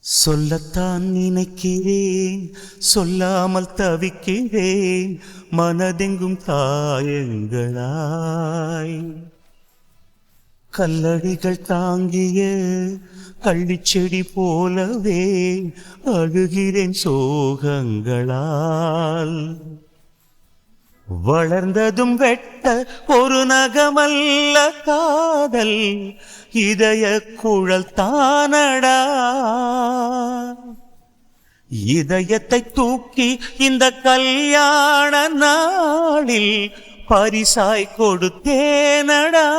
சொல்லத்தான் நினைக்கிறேன், சொல்லாமல் தவிக்கிறேன், மனதெங்கும் காயங்களாய். கல்லடிகள் தாங்கிய கள்ளிச்செடி போலவே அழுகிறேன் சோகங்களால். வளர்ந்ததும் வெட்ட ஒரு நகமல்ல காதல், இதய குழல் தானடா. இதயத்தை தூக்கி இந்த கல்யாண நாளில் பரிசாய் கொடுத்தேனடா.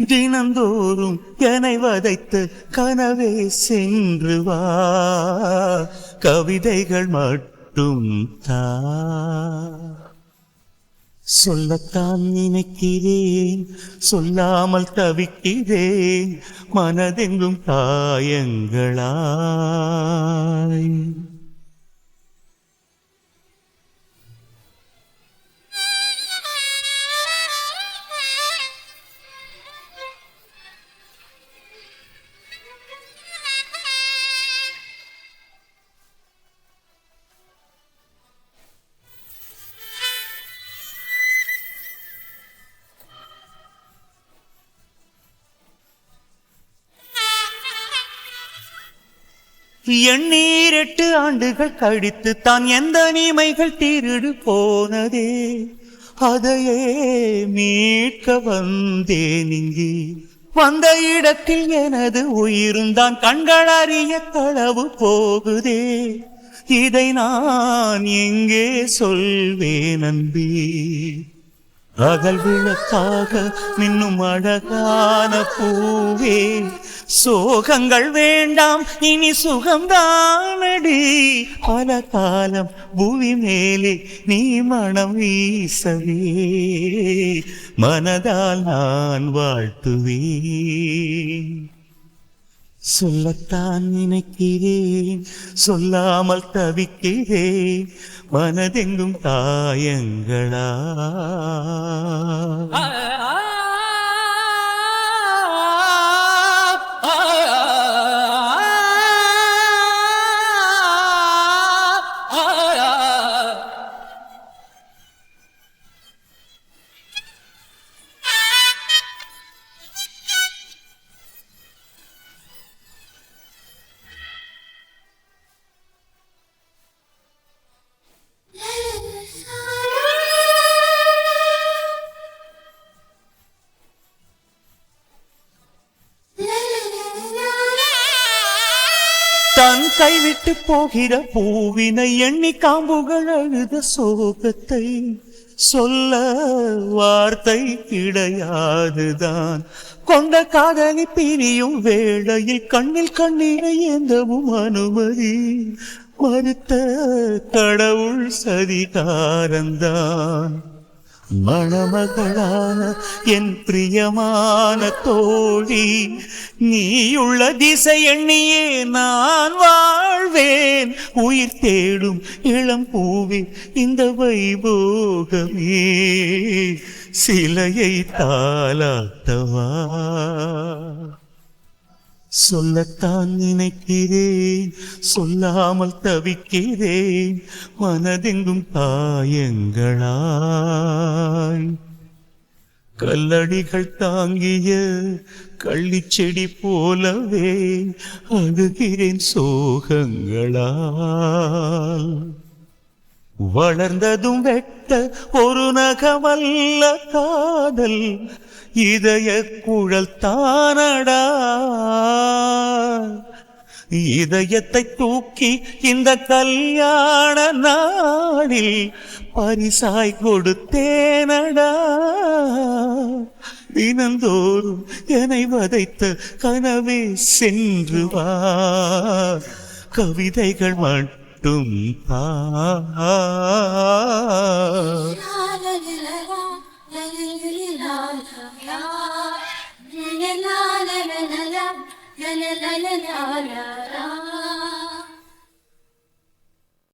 தினந்தோறும் என்னை வதைத்து கனவே சென்று வா, கவிதைகள் மட்டும் தா. சொல்லத்தான் நினைக்கிறேன், சொல்லாமல் தவிக்கிறேன், மனதெங்கும் காயங்களாய். எண்ணீர் 8 ஆண்டுகள் கழித்து தான் எந்த நீமைகள் திருடு போனதே, அதையே மீட்க வந்தேன் இங்கே. வந்த இடத்தில் எனது உயிரும் தான் கண்கள் அறிய களவு போகுதே. இதை நான் எங்கே சொல்வேன் அன்பே? அகல் விளக்காக மின்னும் அழகான பூவே, சோகங்கள் வேண்டாம் இனி சுகம்தானடி. பல காலம் பூமி மேலே நீ மனம் வீசவே, மனதால் நான் வாழ்த்துவேன். சொல்லத்தான் நினைக்கிறேன், சொல்லாமல் தவிக்கிறேன், மனதெங்கும் காயங்களா. தன் கைவிட்டு போகிற பூவினை எண்ணி காம்புகள் அழுத சோகத்தை சொல்ல வார்த்தை கிடையாதுதான். கொண்ட காதலி பிரியும் வேளையில் கண்ணில் கண்ணீரை ஏந்தவும் அனுமதி மறுத்த கடவுள் சதிகாரந்தான். மணமகளான என் பிரியமான தோழி, நீயுள்ள திசை எண்ணியே நான் வாழ்வேன். உயிர் தேடும் இளம் பூவே இந்த வைபோகமே, சிலையை தாலாட்டவா. சொல்லத்தான் நினைக்கிறேன், சொல்லாமல் தவிக்கிறேன், மனதெங்கும் காயங்களாய். கல்லடிகள் தாங்கிய கள்ளிச்செடி போலவே அழுகிறேன் சோகங்களால். வளர்ந்ததும் வெட்ட ஒரு நகமல்ல காதல், இதய குழல் தானடா. இதயத்தை தூக்கி இந்த கல்யாண நாளில் பரிசாய் கொடுத்தேனடா. தினந்தோறும் என்னை வதைத்த கனவே சென்று வா, கவிதைகள் மட்டும் தா. La la la la la la la la la la la la.